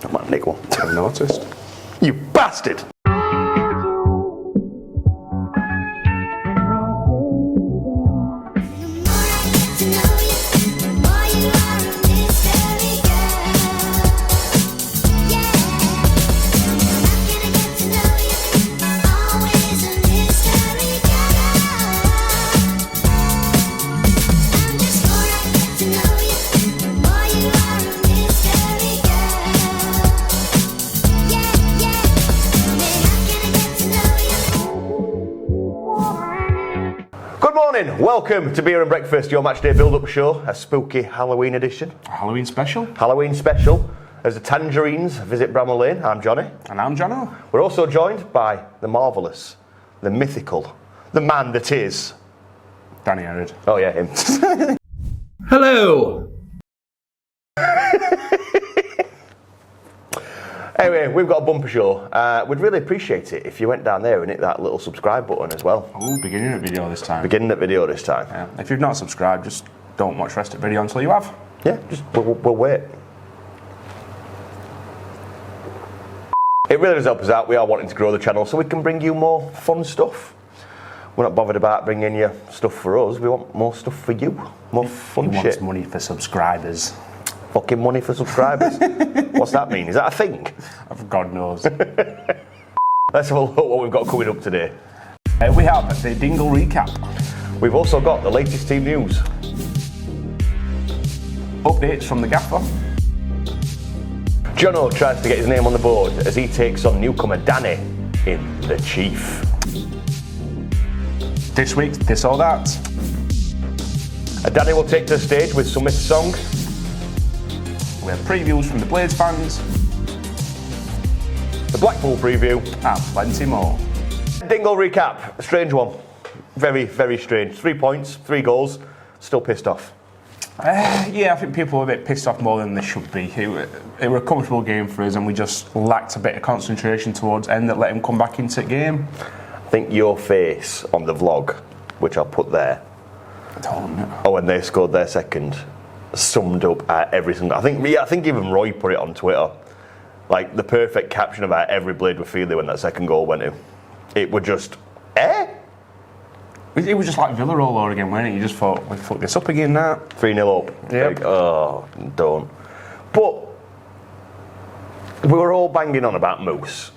I might nick one. I've noticed. You bastard! Welcome to Beer and Breakfast, your matchday build-up show, a spooky Halloween edition. A Halloween special. Halloween special. As the Tangerines visit Bramall Lane, I'm Johnny. And I'm Jono. We're also joined by the marvellous, the mythical, the man that is... Danny Herod. Oh yeah, him. Hello! Anyway, we've got a bumper show. We'd really appreciate it if you went down there and hit that little subscribe button as well. Oh, beginning of video this time. Beginning of video this time. Yeah. If you've not subscribed, just don't watch the rest of the video until you have. Yeah, just we'll wait. It really does help us out. We are wanting to grow the channel so we can bring you more fun stuff. We're not bothered about bringing you stuff for us. We want more stuff for you. More fun He shit. wants money for subscribers. Fucking money for subscribers. What's that mean? Is that a thing? God knows. Let's have a look at what we've got coming up today. We have the Dingle ReCap. We've also got the latest team news. Updates from the Gaffer. Jono tries to get his name on the board as he takes on newcomer Danny in The Chief. This week, this or that. Danny will take to the stage with Summit Song. We have previews from the Blades fans. The Blackpool preview. And plenty more. Dingle ReCap. A strange one. Very, very strange. 3 points, 3 goals. Still pissed off. Yeah, I think people were a bit pissed off more than they should be. It was a comfortable game for us and we just lacked a bit of concentration towards end that let him come back into the game. I think your face on the vlog, which I'll put there. I don't know. Oh, when they scored their second, summed up every single... I think even Roy put it on Twitter. Like, the perfect caption about every blade we're feeling when that second goal went in. It would just... It was just like Villa all over again, wasn't it? You just thought, we fucked this up again now. 3-0 up. Yep. Like, oh, don't. But we were all banging on about Moose.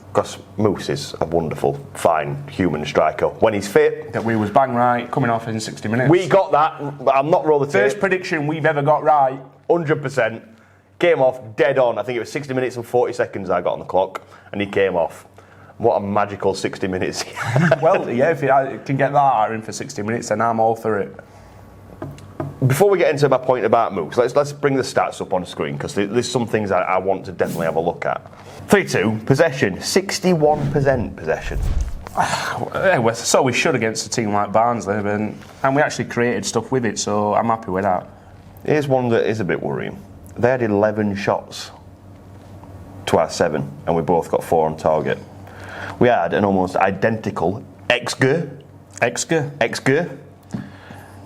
Because Moose is a wonderful, fine human striker. When he's fit... That we was bang right, coming off in 60 minutes. We got that, but I'm not rolling the tape. First prediction we've ever got right. 100%. Came off dead on. I think it was 60 minutes and 40 seconds I got on the clock. And he came off. What a magical 60 minutes. Well, yeah, if I can get that out in for 60 minutes, then I'm all for it. Before we get into my point about Moose, let's bring the stats up on screen, because there's some things I want to definitely have a look at. 3-2, possession, 61% possession. So we should against a team like Barnsley, and we actually created stuff with it, so I'm happy with that. Here's one that is a bit worrying. They had 11 shots to our 7, and we both got 4 on target. We had an almost identical XG.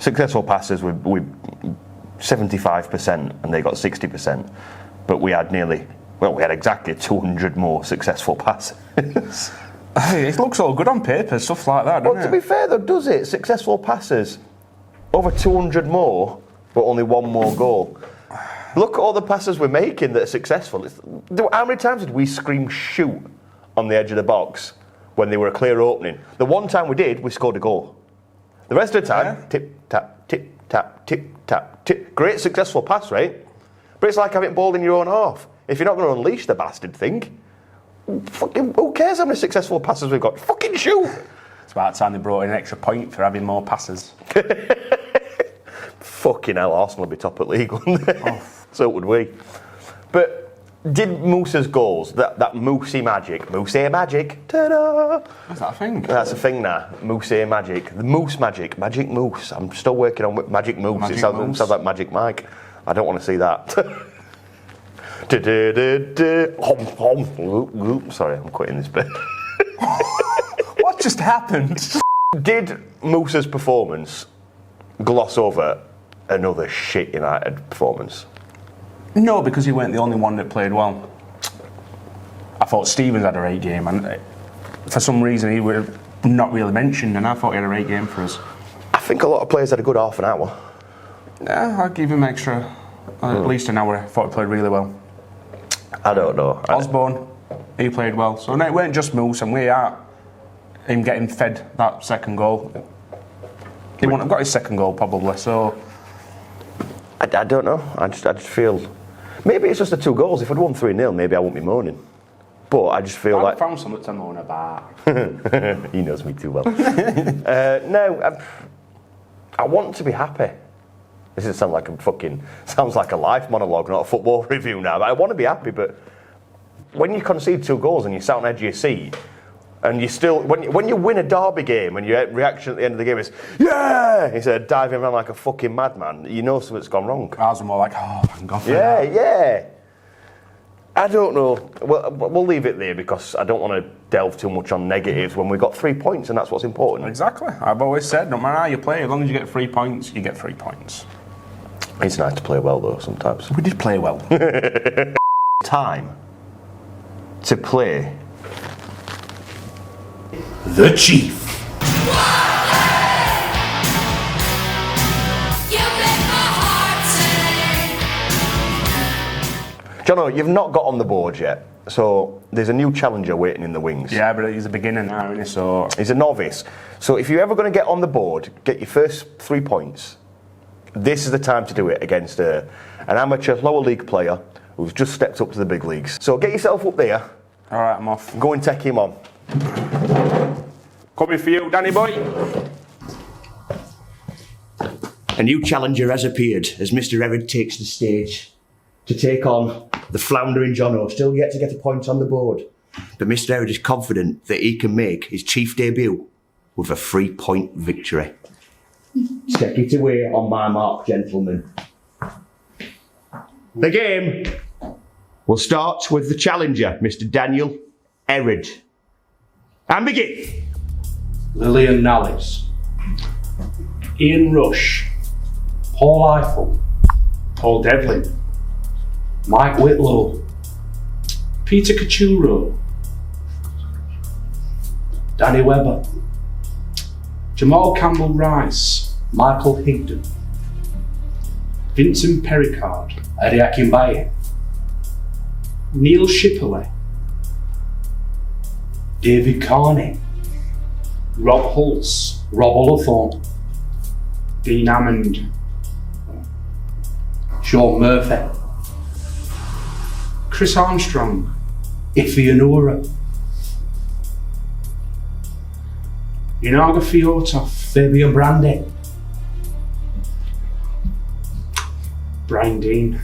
Successful passes with 75%, and they got 60%. But we had we had exactly 200 more successful passes. Hey, it looks all good on paper, stuff like that, doesn't it? Well, to be fair though, does it? Successful passes. Over 200 more, but only 1 more goal. Look at all the passes we're making that are successful. How many times did we scream shoot on the edge of the box when they were a clear opening? The one time we did, we scored a goal. The rest of the time, tip, tap, tip, tap, tip, tap, tip. Great successful pass rate. But it's like having it ball in your own half. If you're not going to unleash the bastard thing, fucking, who cares how many successful passes we've got? Fucking shoot! It's about time they brought in an extra point for having more passes. Fucking hell, Arsenal would be top at league, wouldn't they? Oh. So would we. But did Moose's goals, that Moosey magic, ta-da! Is that a thing? That's a thing now, Moosey magic. The Moose magic Moose. I'm still working on Magic Moose. It sounds like Magic Mike. I don't want to see that. Sorry, I'm quitting this bit. What? just happened? Did Moose's performance gloss over another shit United performance? No, because he weren't the only one that played well. I thought Stevens had a great game, and for some reason he was not really mentioned, and I thought he had a great game for us. I think a lot of players had a good half an hour. Yeah, I'd give him extra, at least an hour. I thought he played really well. I don't know. Osborne, he played well. So no, it weren't just Moose, and we are him getting fed that second goal. He wouldn't have got his second goal probably, so... I don't know. I just feel... Maybe it's just the 2 goals. If I'd won 3-0, maybe I wouldn't be moaning. But I just feel like... I found something to moan about. He knows me too well. No, I want to be happy. This sounds like a life monologue, not a football review now. But I want to be happy, but when you concede 2 goals and you're sat on the edge of your seat, and you still, when you win a derby game and your reaction at the end of the game is, yeah! Instead of diving around like a fucking madman, you know something's gone wrong. Ours were more like, oh, thank God for that. that. Yeah. I don't know. We'll leave it there because I don't want to delve too much on negatives when we've got 3 points and that's what's important. Exactly. I've always said, no matter how you play, as long as you get 3 points, you get 3 points. It's nice to play well though sometimes. We did play well. Time to play The Chief. Jono, you've not got on the board yet, so there's a new challenger waiting in the wings. Yeah, but he's a beginner now, isn't he? So he's a novice. So if you're ever going to get on the board, get your first 3 points, this is the time to do it against an amateur lower league player who's just stepped up to the big leagues. So get yourself up there. All right, I'm off. Go and take him on. Coming for you, Danny boy. A new challenger has appeared as Mr. Everett takes the stage to take on the floundering Jono. Still yet to get a point on the board, but Mr. Everett is confident that he can make his chief debut with a 3-point victory. Take it away on my mark, gentlemen. The game will start with the challenger, Mr. Daniel Everett. And begin. Lillian Nallis, Ian Rush, Paul Eiffel, Paul Devlin, Mike Whitlow, Peter Cachuro, Danny Webber, Jamal Campbell-Rice, Michael Higdon, Vincent Pericard, Eddie Akinbaye, Neil Shipperley, David Carney, Rob Holtz, Rob Oliphant, Dean Hammond, Sean Murphy, Chris Armstrong, Ife Onura, Inaga Fiotov, Fabian Brandy, Brian Dean,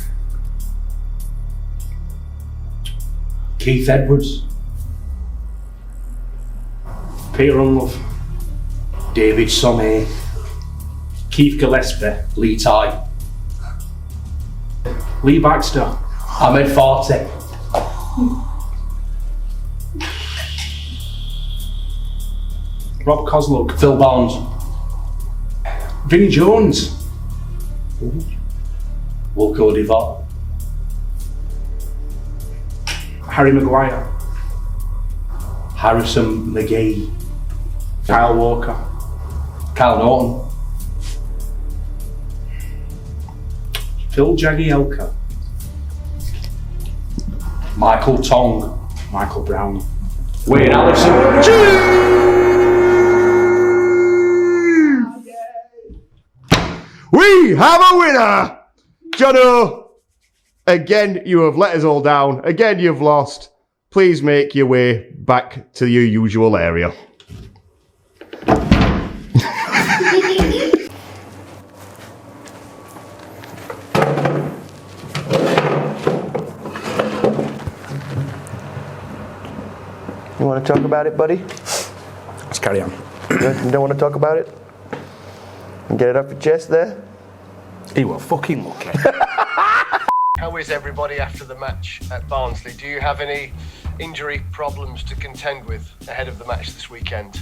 Keith Edwards, Peter Unlove, David Sonny, Keith Gillespie, Lee Ty, Lee Baxter, Ahmed Forte, Rob Cosluk, Phil Barnes, Vinnie Jones, Wilco Devot, Harry Maguire, Harrison McGee, Kyle Walker, Kyle Norton, Phil Jagielka, Michael Tong, Michael Brown, Wayne Allison. We have a winner! Jono, again you have let us all down. Again you've lost. Please make your way back to your usual area. You want to talk about it, buddy? Let's carry on. You don't want to talk about it? And get it off your chest there? He will fucking look it. How is everybody after the match at Barnsley? Do you have any injury problems to contend with ahead of the match this weekend?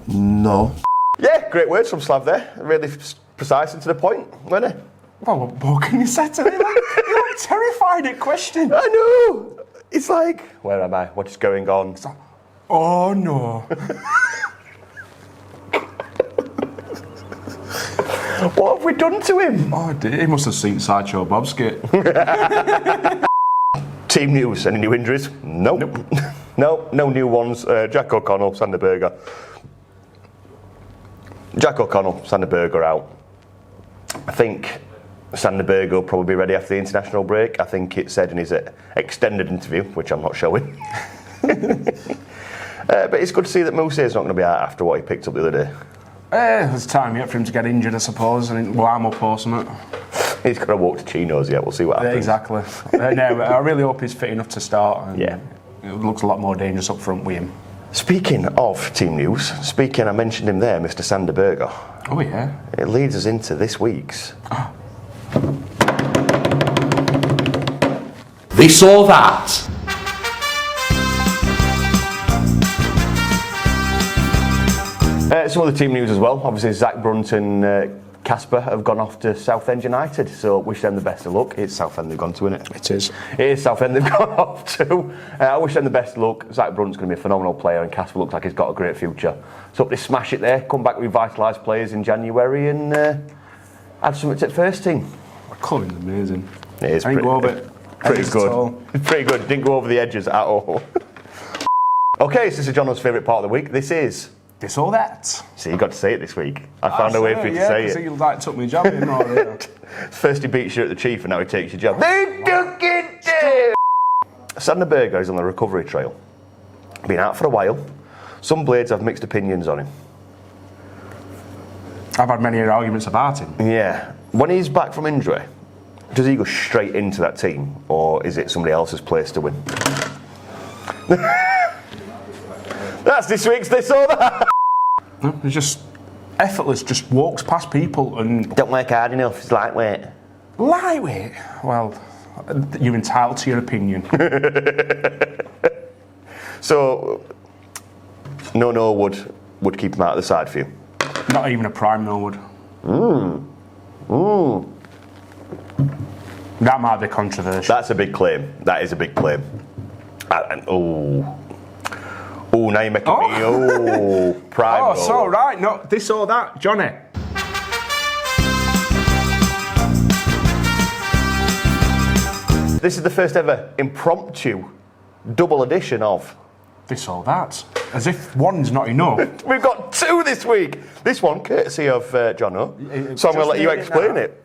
No. Yeah, great words from Slav there. Really precise and to the point, weren't they? Well, what more can you say to me? You look terrified at question. I know. It's like, where am I? What is going on? Oh no. What have we done to him? Oh dear, he must have seen Sideshow Bob's skit. Team news. Any new injuries? Nope. No new ones. Jack O'Connell, Sander Berger. Jack O'Connell, Sander Berger out. I think Sander Berger will probably be ready after the international break. I think it said in his extended interview, which I'm not showing. But it's good to see that Moose is not going to be out after what he picked up the other day. There's time yet for him to get injured, I suppose, and warm up or something. He's got to walk to Chinos yet. We'll see what happens. Exactly. No, I really hope he's fit enough to start. And Yeah. It looks a lot more dangerous up front with him. Speaking of team news, I mentioned him there, Mr. Sander Berger. Oh yeah. It leads us into this week's. This or that. Some other team news as well. Obviously, Zach Brunt and Casper have gone off to Southend United, so wish them the best of luck. It's Southend they've gone to, isn't it? It is. It is Southend they've gone off to. I wish them the best of luck. Zach Brunt's going to be a phenomenal player, and Casper looks like he's got a great future. So hope they smash it there, come back revitalise players in January, and add something to the first team. Colin's amazing. It is Pretty pretty good. Pretty good. Didn't go over the edges at all. Okay, so this is Jono's favourite part of the week. This is. This or that. So you got to say it this week. I found a way for you to say it. He like took me job in or First he beats you at the Chief and now he takes your job. They took it down! Sander Berger is on the recovery trail. Been out for a while. Some blades have mixed opinions on him. I've had many arguments about him. Yeah. When he's back from injury, does he go straight into that team or is it somebody else's place to win? That's this week's This or That. No, he's just effortless, just walks past people and... Don't work hard enough, it's lightweight. Lightweight? Well, you're entitled to your opinion. So, no would keep him out of the side for you? Not even a prime Norwood. That might be controversial. That's a big claim. That is a big claim. Oh, now you're making me. Prime. Oh, so right. No, this or that, Johnny. This is the first ever impromptu double edition of. This or that. As if one's not enough. We've got two this week. This one, courtesy of Jono. So I'm going to let you explain it.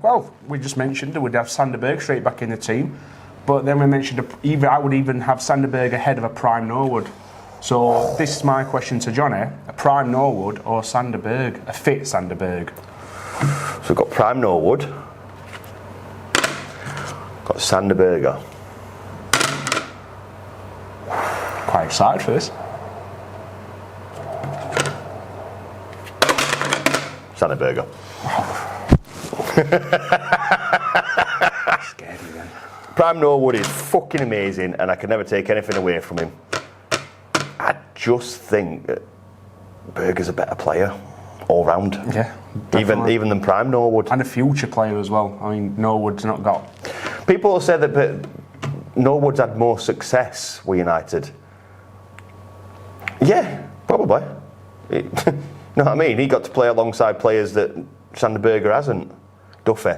Well, we just mentioned that we'd have Sander Berger straight back in the team, but then we mentioned I would even have Sander Berger ahead of a prime Norwood. So this is my question to Johnny: a prime Norwood or Sander Berger, a fit Sander Berger? So we've got prime Norwood. Got Sander Berger. Quite excited for this. Sander Berger. Scared me then. Prime Norwood is fucking amazing, and I can never take anything away from him. I just think that Berger's a better player all round. Yeah, even than Prime Norwood. And a future player as well. I mean, Norwood's not got. People have said that Norwood's had more success with United. Yeah, probably. You know what I mean? He got to play alongside players that Sander Berger hasn't. Duffy.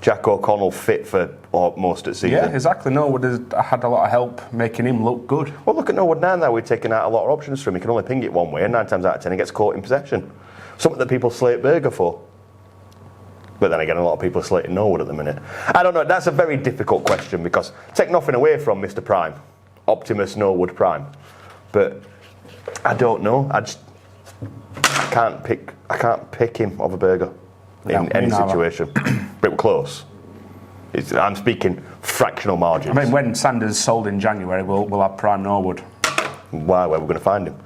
Jack O'Connell fit for most of the season. Yeah, exactly. Norwood has had a lot of help making him look good. Well, look at Norwood now. We're taking out a lot of options for him. He can only ping it one way, and 9 times out of 10 he gets caught in possession. Something that people slate Berger for. But then again, a lot of people are slating Norwood at the minute. I don't know. That's a very difficult question because take nothing away from Mr. Prime, Optimus Norwood Prime, but I don't know. I can't pick him over Berger in any situation. But we're close. I'm speaking fractional margins. I mean, when Sanders sold in January, we'll have prime Norwood. Why? Where we're going to find him?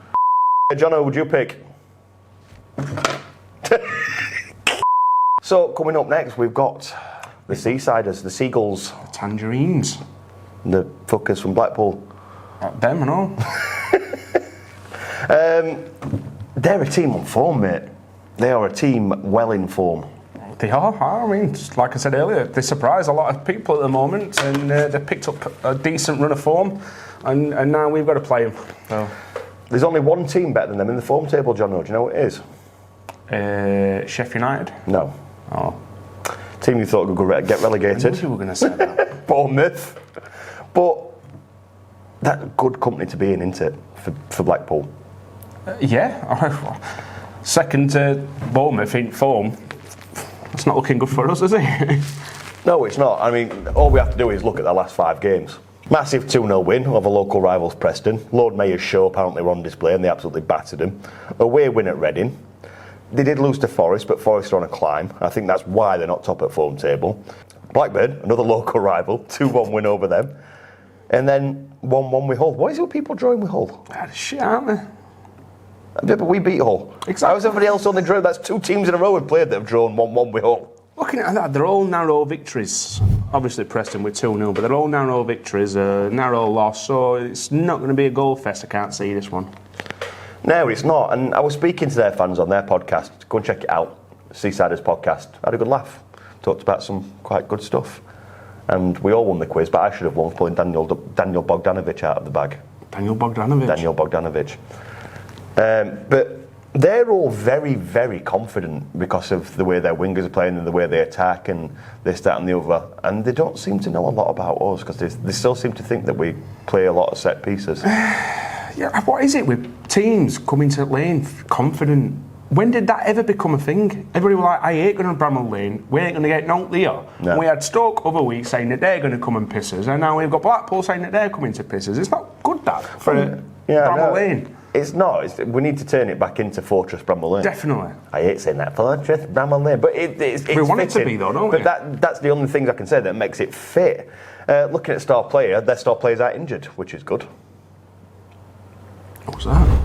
Jono, would you pick? So coming up next, we've got the Seasiders, the Seagulls, The Tangerines. the fuckers from Blackpool. Them and all. They're a team on form, mate. They are a team well in form. They are. I mean, like I said earlier, they surprise a lot of people at the moment, and they've picked up a decent run of form, and now we've got to play them. So. There's only one team better than them in the form table, John. Do you know what it is? Sheffield United? No. Oh. Team you thought would get relegated. I knew you were going to say that. Bournemouth. But that's good company to be in, isn't it, for Blackpool? Yeah. Second to Bournemouth in form. It's not looking good for us, is it? No, it's not. I mean, all we have to do is look at the last 5 games. Massive 2-0 win over local rivals Preston. Lord Mayor's show apparently were on display and they absolutely battered them. Away win at Reading. They did lose to Forest, but Forest are on a climb. I think that's why they're not top at form table. Blackburn, another local rival, 2-1 win over them. And then 1-1 with Hull. What is it with people drawing with Hull? Shit, aren't they? Yeah, but we beat Hull. Exactly. How's everybody else only drawn? That's 2 teams in a row we've played that have drawn 1-1 with Hull. Looking at that, they're all narrow victories. Obviously Preston with 2-0, but they're all narrow victories, narrow loss, so it's not going to be a goal fest. I can't see this one. No, it's not. And I was speaking to their fans on their podcast. Go and check it out. Seasiders podcast. I had a good laugh. Talked about some quite good stuff. And we all won the quiz, but I should have won pulling Daniel Bogdanovic out of the bag. Daniel Bogdanovic. But they're all very, very confident because of the way their wingers are playing and the way they attack and this, that and the other. And they don't seem to know a lot about us because they still seem to think that we play a lot of set pieces. Yeah, what is it with teams coming to Lane confident? When did that ever become a thing? Everybody was like, I ain't going to Bramall Lane, we ain't going to get no there. No. We had Stoke other week saying that they're going to come and piss us, and now we've got Blackpool saying that they're coming to piss us. It's not good, that, for Bramall Lane. It's not. We need to turn it back into Fortress Bramall Lane. Definitely. I hate saying that, Fortress Bramall Lane, but it's we want fitting. it to be though, don't we? But that's the only things I can say that makes it fit. Looking at star player, their star players are injured, which is good. What's that?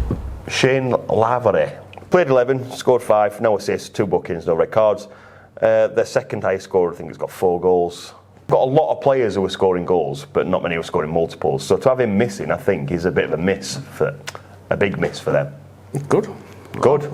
Shane Lavery. Played 11, scored 5, no assists, 2 bookings, no red cards. Their second highest scorer, I think, has got 4 goals. Got a lot of players who are scoring goals, but not many who are scoring multiples. So to have him missing, I think, is a bit of a big miss for them. Good. Good.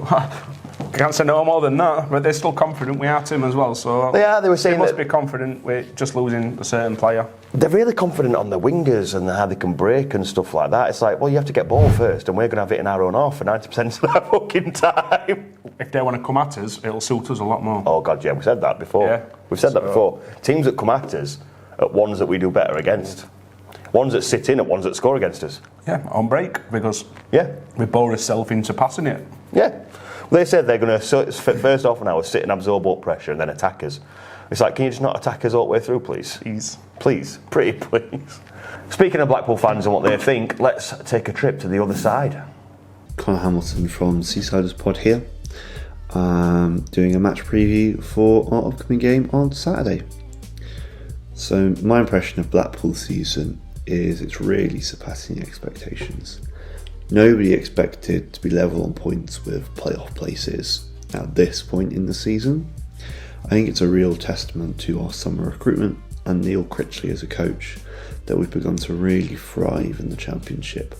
Can't say no more than that, but they're still confident we are Tim as well. So they were saying they must that be confident with just losing a certain player. They're really confident on the wingers and how they can break and stuff like that. It's like, well, you have to get ball first, and we're going to have it in our own half for 90% of that fucking time. If they want to come at us, it'll suit us a lot more. Oh God, yeah, we said that before. Yeah. We've said that before. Teams that come at us are ones that we do better against. Ones that sit in and ones that score against us. Yeah, on break, because Yeah. we bore ourselves into passing it. Yeah. They said they're going to, first half an hour, sit and absorb up pressure and then attack us. It's like, can you just not attack us all the way through, please? Please. Pretty please. Speaking of Blackpool fans and what they think, let's take a trip to the other side. Connor Hamilton from Seasiders Pod here, doing a match preview for our upcoming game on Saturday. So my impression of Blackpool's season is it's really surpassing expectations. Nobody expected to be level on points with playoff places at this point in the season. I think it's a real testament to our summer recruitment and Neil Critchley as a coach that we've begun to really thrive in the Championship.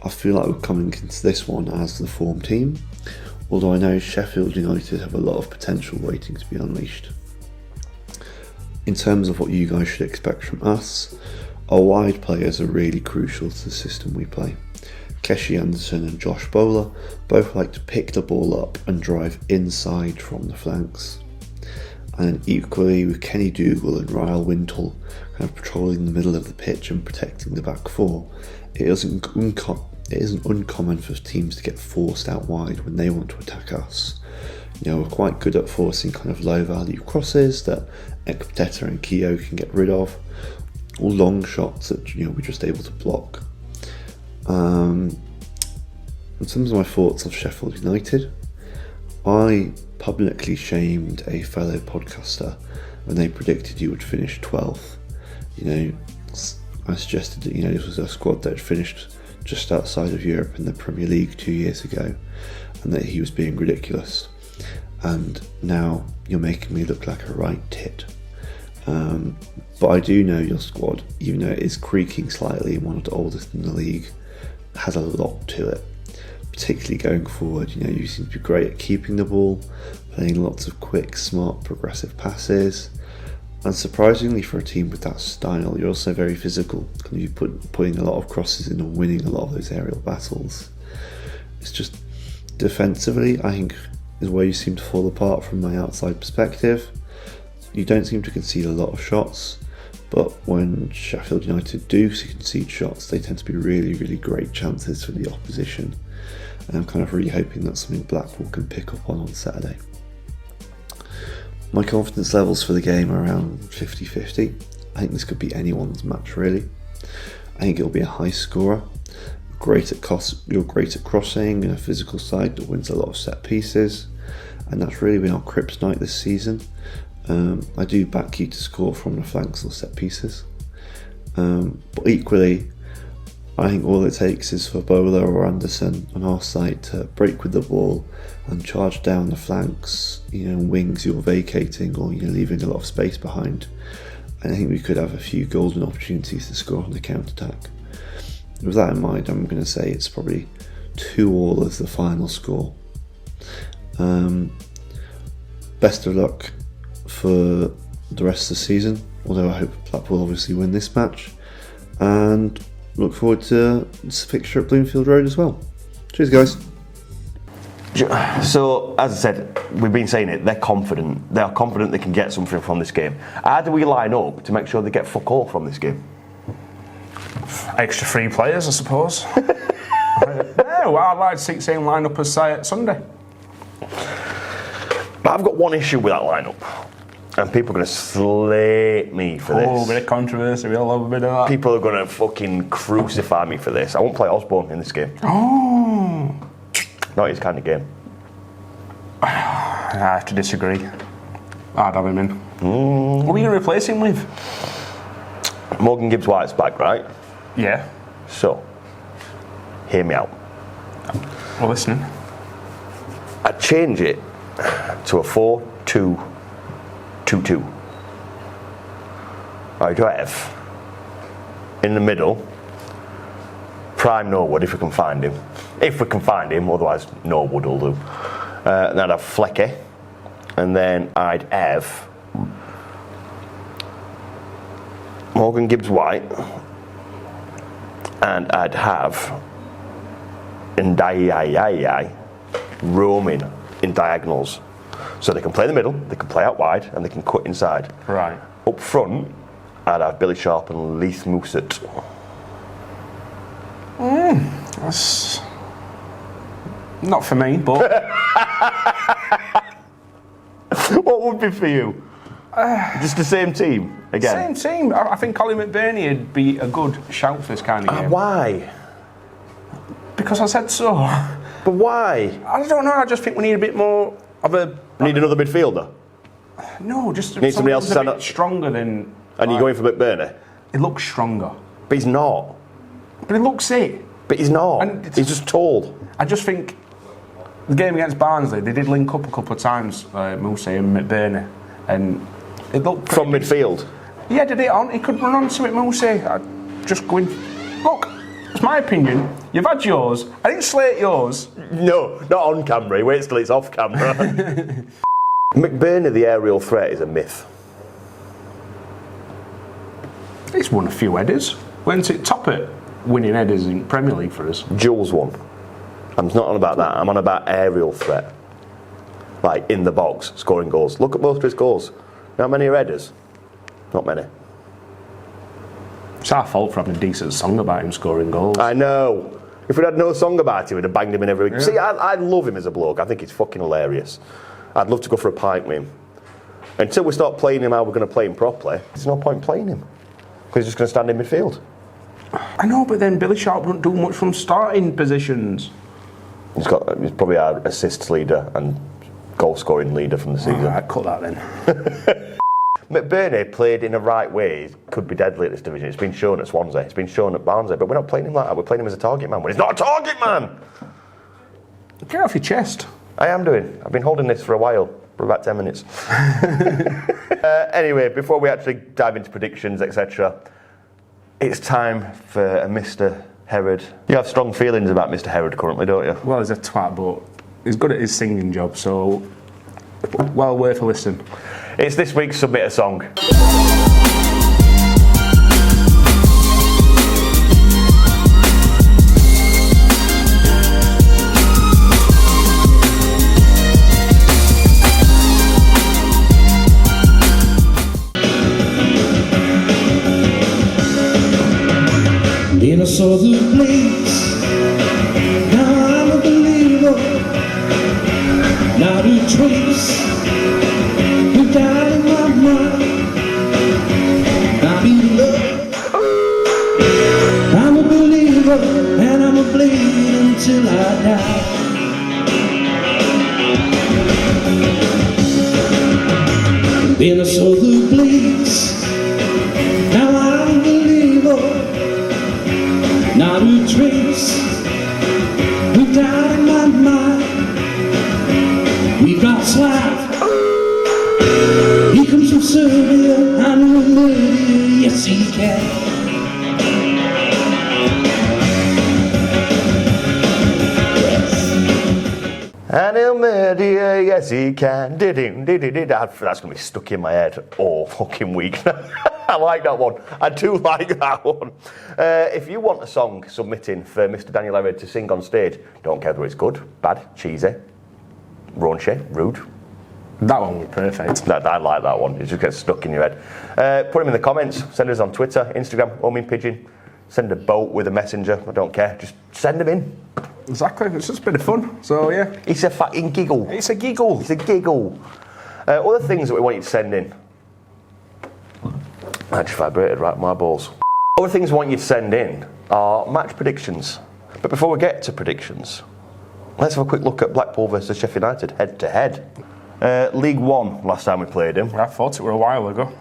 I feel like we're coming into this one as the form team, although I know Sheffield United have a lot of potential waiting to be unleashed. In terms of what you guys should expect from us, our wide players are really crucial to the system we play. Keshi Anderson and Josh Bowler both like to pick the ball up and drive inside from the flanks. And equally with Kenny Dougal and Ryle Wintle kind of patrolling the middle of the pitch and protecting the back four, it isn't uncommon for teams to get forced out wide when they want to attack us. You know, we're quite good at forcing kind of low value crosses that Ekpeteta and Keogh can get rid of, or long shots that we're just able to block. In terms of my thoughts of Sheffield United, I publicly shamed a fellow podcaster when they predicted you would finish 12th. I suggested that this was a squad that had finished just outside of Europe in the Premier League 2 years ago, and that he was being ridiculous. And now you're making me look like a right tit. But I do know your squad, even though it is creaking slightly and one of the oldest in the league, has a lot to it. particularly going forward. You seem to be great at keeping the ball, playing lots of quick, smart, progressive passes. And surprisingly for a team with that style, you're also very physical. You're putting a lot of crosses in and winning a lot of those aerial battles. It's just defensively, I think, is where you seem to fall apart from my outside perspective. You don't seem to concede a lot of shots, but when Sheffield United do concede shots, they tend to be really, really great chances for the opposition. And I'm kind of really hoping that's something Blackpool can pick up on Saturday. My confidence levels for the game are around 50-50. I think this could be anyone's match, really. I think it'll be a high scorer. You're great at crossing and a physical side that wins a lot of set pieces, and that's really been our kryptonite this season. I do back you to score from the flanks or set pieces, but equally, I think all it takes is for Bowler or Anderson on our side to break with the ball and charge down the flanks, wings you're vacating or you're leaving a lot of space behind. And I think we could have a few golden opportunities to score on the counter-attack. With that in mind, I'm going to say it's probably 2-2 as the final score. Best of luck for the rest of the season, although I hope Blackpool obviously win this match. And look forward to this fixture at Bloomfield Road as well. Cheers, guys. So, as I said, we've been saying it, they're confident. They are confident they can get something from this game. How do we line up to make sure they get fuck all from this game? Extra 3 players, I suppose. No, I'd like to see the same line-up as Sunday. But I've got one issue with that lineup, and people are going to slate me for this. Oh, a bit of controversy, we'll love a bit of that. People are going to fucking crucify me for this. I won't play Osborne in this game. Oh. Not his kind of game. I have to disagree. I'd have him in. What are you going to replace him with? Morgan Gibbs-White's back, right? Yeah. So, hear me out. We're listening. I'd change it to a 4-2-2-2. I'd have in the middle prime Norwood if we can find him. If we can find him, otherwise Norwood will do. And then I'd have Flecky, and then I'd have Morgan Gibbs-White, and I'd have Ndiaye roaming in diagonals. So they can play in the middle, they can play out wide, and they can cut inside. Right. Up front, I'd have Billy Sharp and Leith Mousset. That's not for me, but What would be for you? Just the same team again? same team. I think Colin McBurney would be a good shout for this kind of game. Why? Because I said so. But why? I don't know, I just think we need a bit more of a... Need another midfielder? No, just Need somebody else to a stand bit up. stronger than... And you're going for McBurney? He looks stronger. But he's not. But he looks it. But he's not. And it's- He's just tall. I just think the game against Barnsley, they did link up a couple of times, Moussa and McBurney, and it looked From midfield. Yeah, did it on? He could run onto it, Moussa. Just go in. Look, it's my opinion. You've had yours. I didn't slate yours. No, not on camera. He waits till it's off camera. McBurney, the aerial threat, is a myth. He's won a few headers. Went it top at winning headers in Premier League for us. Jules won. I'm not on about that. I'm on about aerial threat. Like in the box, scoring goals. Look at most of his goals. How many are headers? Not many. It's our fault for having a decent song about him scoring goals. I know. If we'd had no song about it, we'd have banged him in every week. Yeah. See, I love him as a bloke. I think he's fucking hilarious. I'd love to go for a pint with him. Until we start playing him how we're going to play him properly, there's no point playing him. Because he's just going to stand in midfield. I know, but then Billy Sharp wouldn't do much from starting positions. He's probably our assists leader and goal scoring leader from the season. Alright, cut that then. McBurney played in the right way, could be deadly at this division. It's been shown at Swansea, it's been shown at Barnsley, but we're not playing him like that. We're playing him as a target man when he's not a target man. Get off your chest. I am doing. I've been holding this for a while, for about 10 minutes. Anyway, before we actually dive into predictions, etc., it's time for a Mr. Herod. You have strong feelings about Mr. Herod currently, don't you? Well, he's a twat, but he's good at his singing job, so well worth a listen. It's this week's Submit a Song. In a southern place, now I'm a believer, not a trace, you died in my mind, I need love, I'm a believer, and I'm a bleed until I die. In a southern place, now I'm a believer, not a trace, we've died in my mind, we've got slack, he comes from Serbia, I know a murder, yes he can. And he'll murder you, yes he can. That's going to be stuck in my head all fucking week. I like that one. I do like that one. If you want a song submitting for Mr. Daniel Herod to sing on stage, don't care whether it's good, bad, cheesy, raunchy, rude. That one was perfect. I like that one. It just gets stuck in your head. Put them in the comments. Send us on Twitter, Instagram, Homing Pigeon. Send a boat with a messenger. I don't care. Just send them in. Exactly. It's just a bit of fun. So, yeah. It's a fucking giggle. It's a giggle. It's a giggle. Other things that we want you to send in. I just vibrated right my balls. Other things we want you to send in are match predictions. But before we get to predictions, let's have a quick look at Blackpool versus Sheffield United head to head. League One, last time we played them. I thought it were a while ago.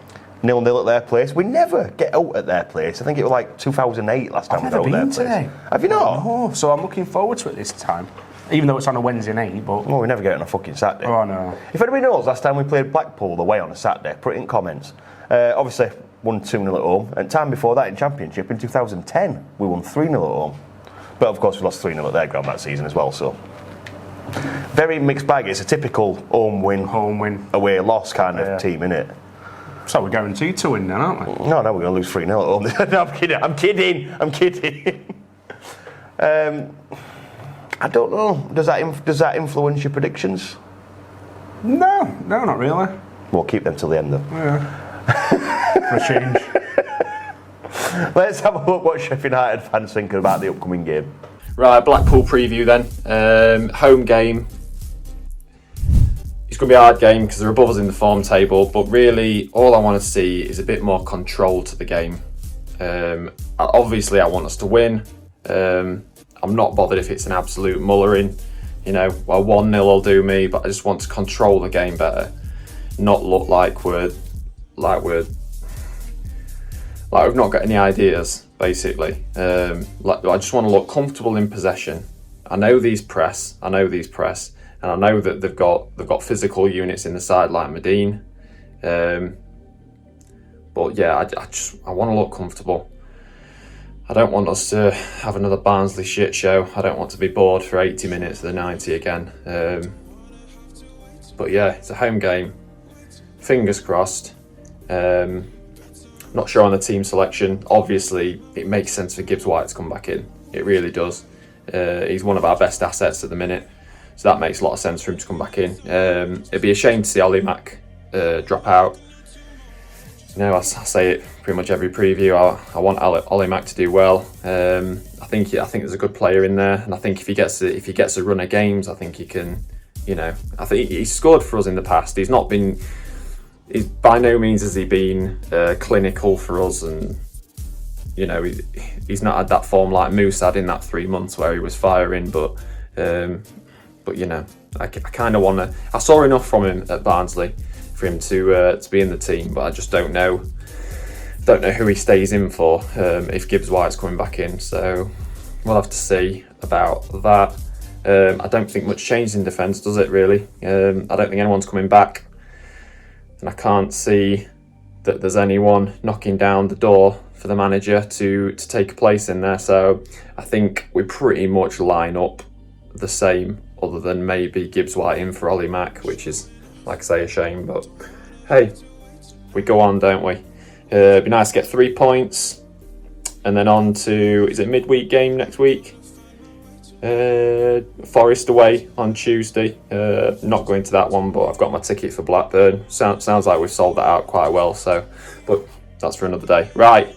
0-0 at their place. We never get out at their place. I think it was like 2008 last time we got out at their place. Have you not? Oh, so I'm looking forward to it this time. Even though it's on a Wednesday night, but... Well, we never get it on a fucking Saturday. Oh, no. If anybody knows last time we played Blackpool away on a Saturday, put it in comments. Obviously, won 2-0 at home. And time before that in Championship, in 2010, we won 3-0 at home. But of course, we lost 3-0 at their ground that season as well, so... Very mixed bag. It's a typical home win, away loss kind of team, innit? So we're guaranteed to win then, aren't we? No, we're going to lose 3-0 at home. No, I'm kidding. I don't know. Does that influence your predictions? No, not really. We'll keep them till the end, though. Yeah. For a change. Let's have a look what Sheffield United fans think about the upcoming game. Right, Blackpool preview then. Home game. It's going to be a hard game because they're above us in the form table, but really all I want to see is a bit more control to the game. Obviously I want us to win. I'm not bothered if it's an absolute mullering. You know, well, 1-0 will do me, but I just want to control the game better. Not look like we've not got any ideas, basically. I just want to look comfortable in possession. I know these press, and I know that they've got physical units in the side like Medine. But yeah, I want to look comfortable. I don't want us to have another Barnsley shit show. I don't want to be bored for 80 minutes of the 90 again. But yeah, it's a home game. Fingers crossed. Not sure on the team selection. Obviously, it makes sense for Gibbs White to come back in. It really does. He's one of our best assets at the minute. So that makes a lot of sense for him to come back in. It'd be a shame to see Ollie Mack drop out. You know, I say it pretty much every preview. I want Ollie Mack to do well. I think there's a good player in there, and I think if he gets a run of games, I think he can. You know, I think he's scored for us in the past. He's by no means has he been clinical for us, and you know he's not had that form like Moose had in that 3 months where he was firing. But you know, I kind of want to. I saw enough from him at Barnsley for him to be in the team, but I just don't know who he stays in for if Gibbs White's coming back in. So we'll have to see about that. I don't think much changed in defence, does it really? I don't think anyone's coming back, and I can't see that there's anyone knocking down the door for the manager to take a place in there. So I think we pretty much line up the same, other than maybe Gibbs White in for Ollie Mack, which is, like I say, a shame. But hey, we go on, don't we? It'd be nice to get 3 points, and then on to, is it midweek game next week? Forest away on Tuesday. Not going to that one, but I've got my ticket for Blackburn. Sounds like we've sold that out quite well. So, but that's for another day. Right,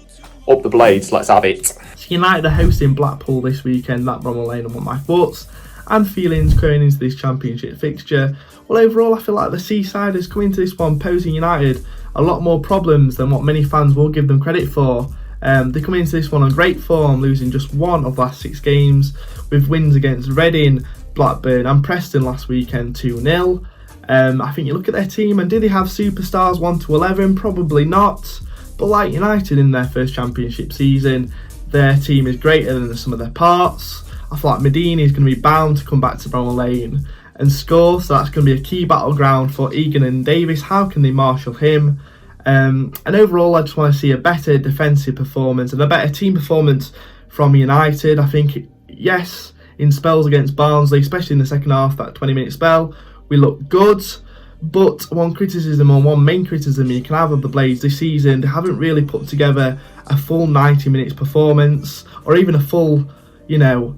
up the blades. Let's have it. United are hosting Blackpool this weekend at Bramall Lane, and what my thoughts and feelings going into this championship fixture. Well, overall, I feel like the Seasiders come into this one posing United a lot more problems than what many fans will give them credit for. They come into this one on great form, losing just one of the last 6 games, with wins against Reading, Blackburn and Preston last weekend 2-0. I think you look at their team, and do they have superstars 1 to 11? Probably not. But like United in their first championship season, their team is greater than the sum of their parts. I feel like Medini is going to be bound to come back to Bramall Lane and score, so that's going to be a key battleground for Egan and Davis. How can they marshal him? And overall, I just want to see a better defensive performance and a better team performance from United. I think, yes, in spells against Barnsley, especially in the second half, that 20-minute spell, we look good. But one main criticism you can have of the Blades this season, they haven't really put together a full 90 minutes performance, or even a full,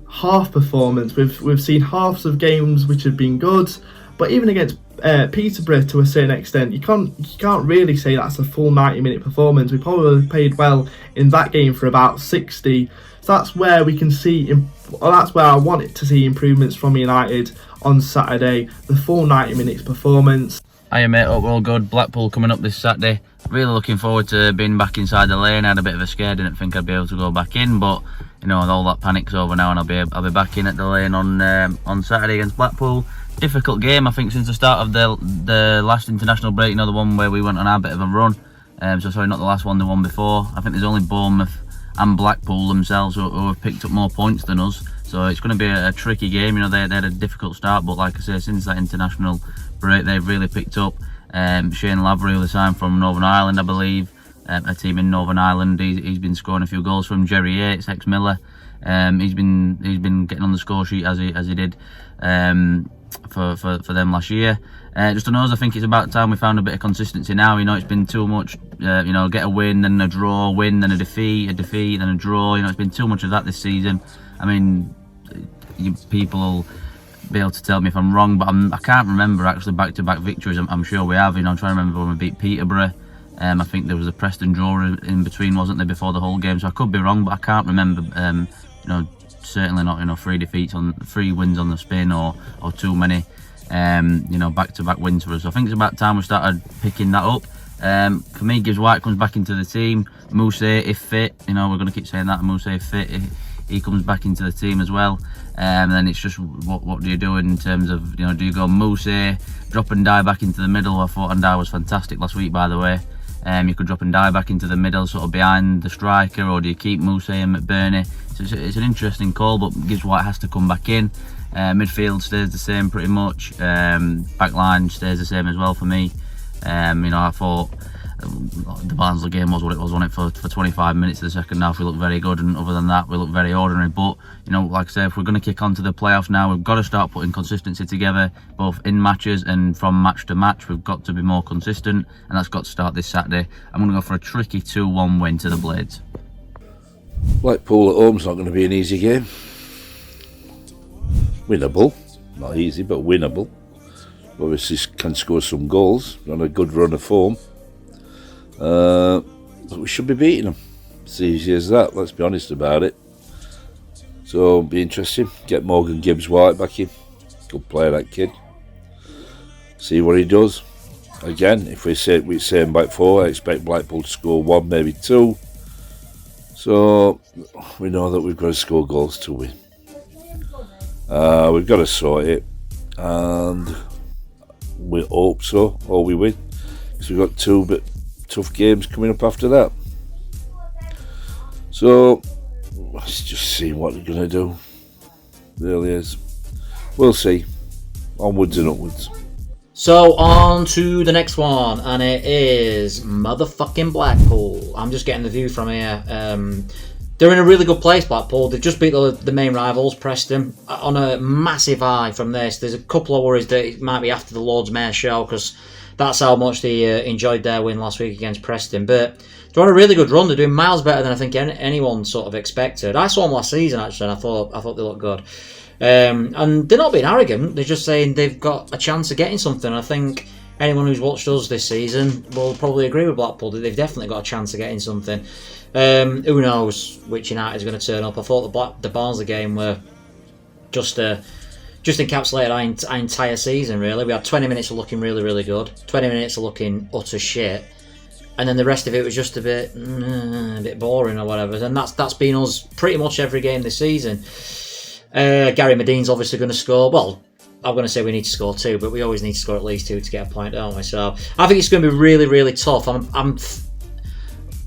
half performance. We've seen halves of games which have been good, but even against Peterborough, to a certain extent, you can't really say that's a full 90-minute performance. We probably played well in that game for about 60. So that's where we can see, that's where I want to see improvements from United on Saturday, the full 90 minutes performance. Hiya mate, hope we're all good. Blackpool coming up this Saturday. Really looking forward to being back inside the lane. I had a bit of a scare, didn't think I'd be able to go back in, but all that panic's over now, and I'll be back in at the lane on Saturday against Blackpool. Difficult game, I think, since the start of the last international break. The one where we went on our bit of a run. Sorry, not the last one, the one before. I think there's only Bournemouth and Blackpool themselves who have picked up more points than us. So it's going to be a tricky game. They had a difficult start, but like I say, since that international break, they've really picked up. Shane Lavery, who they signed from Northern Ireland, I believe, a team in Northern Ireland. He's been scoring a few goals from Jerry Yates, ex-Miller. He's been getting on the score sheet as he did for them last year. Just on us, I think it's about time we found a bit of consistency now. It's been too much. Get a win, then a draw, win, then a defeat, then a draw. It's been too much of that this season. I mean, people will be able to tell me if I'm wrong, but I can't remember actually back-to-back victories. I'm sure we have. I'm trying to remember when we beat Peterborough. I think there was a Preston draw in between, wasn't there, before the whole game? So I could be wrong, but I can't remember. Certainly not 3 wins on the spin or too many. Back-to-back wins for us. So I think it's about time we started picking that up. For me, Gibbs White comes back into the team. Mousse, if fit, we're going to keep saying that. Mousse, if fit, he comes back into the team as well. And then it's just what do you do in terms of, do you go Mousse, drop and die back into the middle? I thought Ndai was fantastic last week, by the way. You could drop and die back into the middle, sort of behind the striker, or do you keep Mousse and McBurney? So it's an interesting call, but Gibbs White has to come back in. Midfield stays the same pretty much. Back line stays the same as well for me. I thought the Barnsley game was what it was, wasn't it? For 25 minutes of the second half, we looked very good, and other than that, we looked very ordinary. But like I say, if we're going to kick on to the playoffs now, we've got to start putting consistency together, both in matches and from match to match. We've got to be more consistent, and that's got to start this Saturday. I'm going to go for a tricky 2-1 win to the Blades. Blackpool at home's not going to be an easy game. Winnable, not easy, but winnable. Obviously can score some goals, on a good run of form. But we should be beating them. It's easy as that, let's be honest about it. So it'll be interesting. Get Morgan Gibbs White back in. Good player, that kid. See what he does. Again, if we're saying back 4, I expect Blackpool to score 1, maybe 2. So we know that we've got to score goals to win. We've got to sort it, and we hope so, or we win, because we've got 2 bit tough games coming up after that. So let's just see what they're going to do. It really is. We'll see. Onwards and upwards. So on to the next one, and it is motherfucking Blackpool. I'm just getting the view from here. They're in a really good place, Blackpool. They've just beat the main rivals, Preston, on a massive high from this. There's a couple of worries that it might be after the Lord's Mayor show, because that's how much they enjoyed their win last week against Preston. But they're on a really good run. They're doing miles better than I think anyone sort of expected. I saw them last season, actually, and I thought they looked good. And they're not being arrogant, they're just saying they've got a chance of getting something. I think anyone who's watched us this season will probably agree with Blackpool that they've definitely got a chance of getting something. Who knows which United is going to turn up. I thought the Barnsley game were just encapsulated our entire season, really. We had 20 minutes of looking really, really good, 20 minutes of looking utter shit, and then the rest of it was just a bit boring or whatever. And that's been us pretty much every game this season. Gary Medine's obviously going to score. Well, I'm going to say we need to score 2, but we always need to score at least 2 to get a point, don't we? So I think it's going to be really, really tough. I'm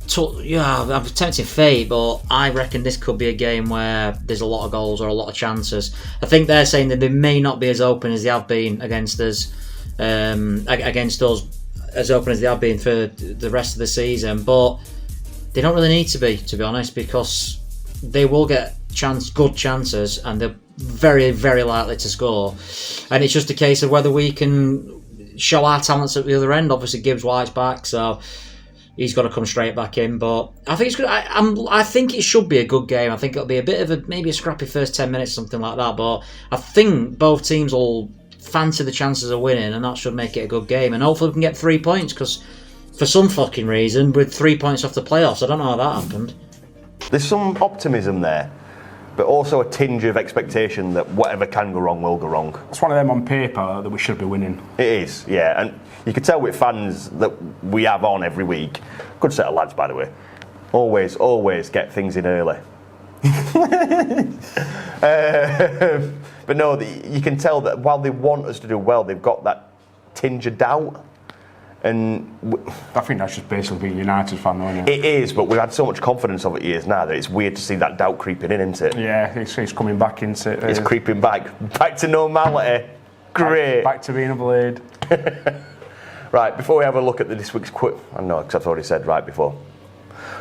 tempting fate, but I reckon this could be a game where there's a lot of goals or a lot of chances. I think they're saying that they may not be as open as they have been against us, as open as they have been for the rest of the season, but they don't really need to be honest, because they will get good chances, and they're very, very likely to score. And it's just a case of whether we can show our talents at the other end. Obviously, Gibbs White's back, so he's got to come straight back in. But I think it's good. I think it should be a good game. I think it'll be a bit of maybe a scrappy first 10 minutes, something like that. But I think both teams will fancy the chances of winning, and that should make it a good game. And hopefully we can get 3 points, because for some fucking reason, with 3 points off the playoffs, I don't know how that happened. There's some optimism there, but also a tinge of expectation that whatever can go wrong will go wrong. It's one of them on paper that we should be winning. It is, yeah, and you can tell with fans that we have on every week. Good set of lads, by the way. Always get things in early. But no, you can tell that while they want us to do well, they've got that tinge of doubt. And I think that's just basically being a United fan, though, isn't it? It is, but we've had so much confidence over the years now that it's weird to see that doubt creeping in, isn't it? Yeah, it's coming back into it. It's creeping back to normality. Great. Back to being a blade. Right, before we have a look at this week's quiz, I know, because I've already said right before.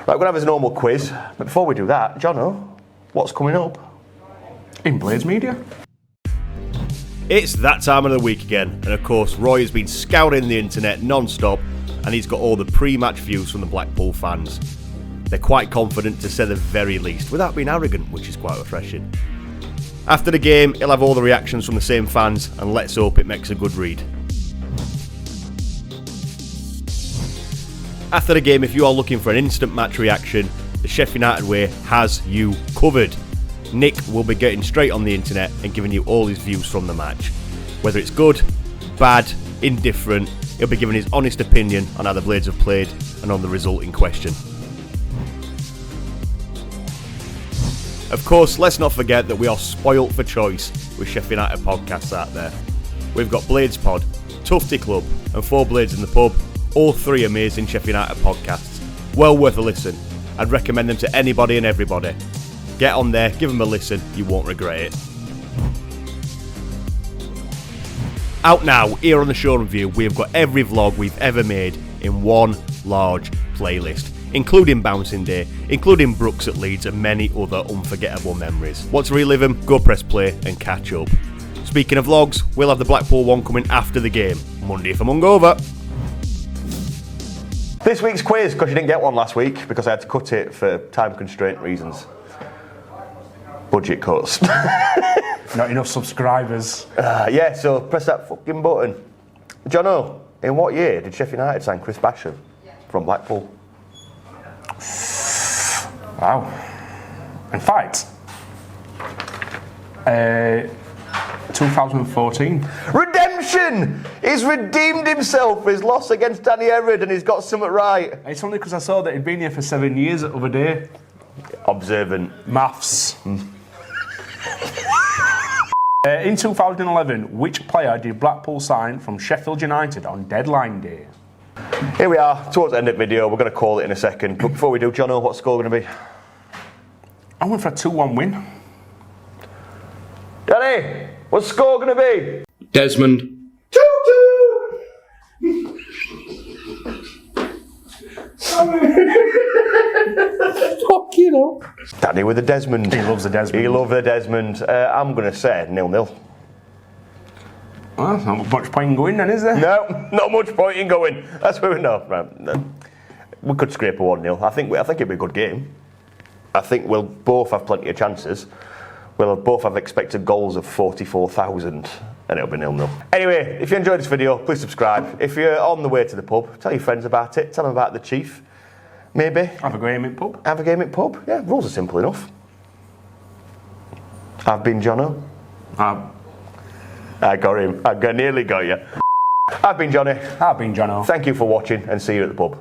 Right, we're going to have a normal quiz, but before we do that, Jono, what's coming up? In Blades Media. It's that time of the week again, and of course Roy has been scouring the internet non-stop, and he's got all the pre-match views from the Blackpool fans. They're quite confident, to say the very least, without being arrogant, which is quite refreshing. After the game, he'll have all the reactions from the same fans, and let's hope it makes a good read. After the game, if you are looking for an instant match reaction, the Sheffield United way has you covered. Nick will be getting straight on the internet and giving you all his views from the match. Whether it's good, bad, indifferent, he'll be giving his honest opinion on how the Blades have played and on the result in question. Of course, let's not forget that we are spoilt for choice with Sheffield United podcasts out there. We've got Blades Pod, Tufty Club and 4 Blades in the Pub, all 3 amazing Sheffield United podcasts. Well worth a listen. I'd recommend them to anybody and everybody. Get on there, give them a listen, you won't regret it. Out now, here on the Shoreham View, we have got every vlog we've ever made in one large playlist, including Bouncing Day, including Brooks at Leeds and many other unforgettable memories. Want to relive them? Go press play and catch up. Speaking of vlogs, we'll have the Blackpool one coming after the game, Monday for Mungover. This week's quiz, because you didn't get one last week, because I had to cut it for time constraint reasons. Budget cuts. Not enough subscribers. Yeah, so press that fucking button. Jono, in what year did Sheffield United sign Chris Basham from Blackpool? Wow. In fact, 2014. Redemption! He's redeemed himself for his loss against Danny Everett, and he's got something right. It's only because I saw that he'd been here for 7 years the other day. Observant. Maths. In 2011, which player did Blackpool sign from Sheffield United on deadline day? Here we are, towards the end of the video. We're going to call it in a second. But before we do, Jono, what's the score going to be? I went for a 2-1 win. Danny, what's the score going to be? Desmond. 2-2! Fuck you know. Danny with the Desmond. He loves the Desmond. He loves the Desmond. I'm going to say 0-0. Well, not much point in going then, is there? No, not much point in going. That's where we know. Right. No. We could scrape a 1-0. I think it'll be a good game. I think we'll both have plenty of chances. We'll both have expected goals of 44,000, and it'll be 0-0. Anyway, if you enjoyed this video, please subscribe. If you're on the way to the pub, tell your friends about it. Tell them about the Chief. Maybe. Have a game at pub. Have a game at pub. Yeah, rules are simple enough. I've been Jono. I got him. I nearly got you. I've been Johnny. I've been Jono. Thank you for watching, and see you at the pub.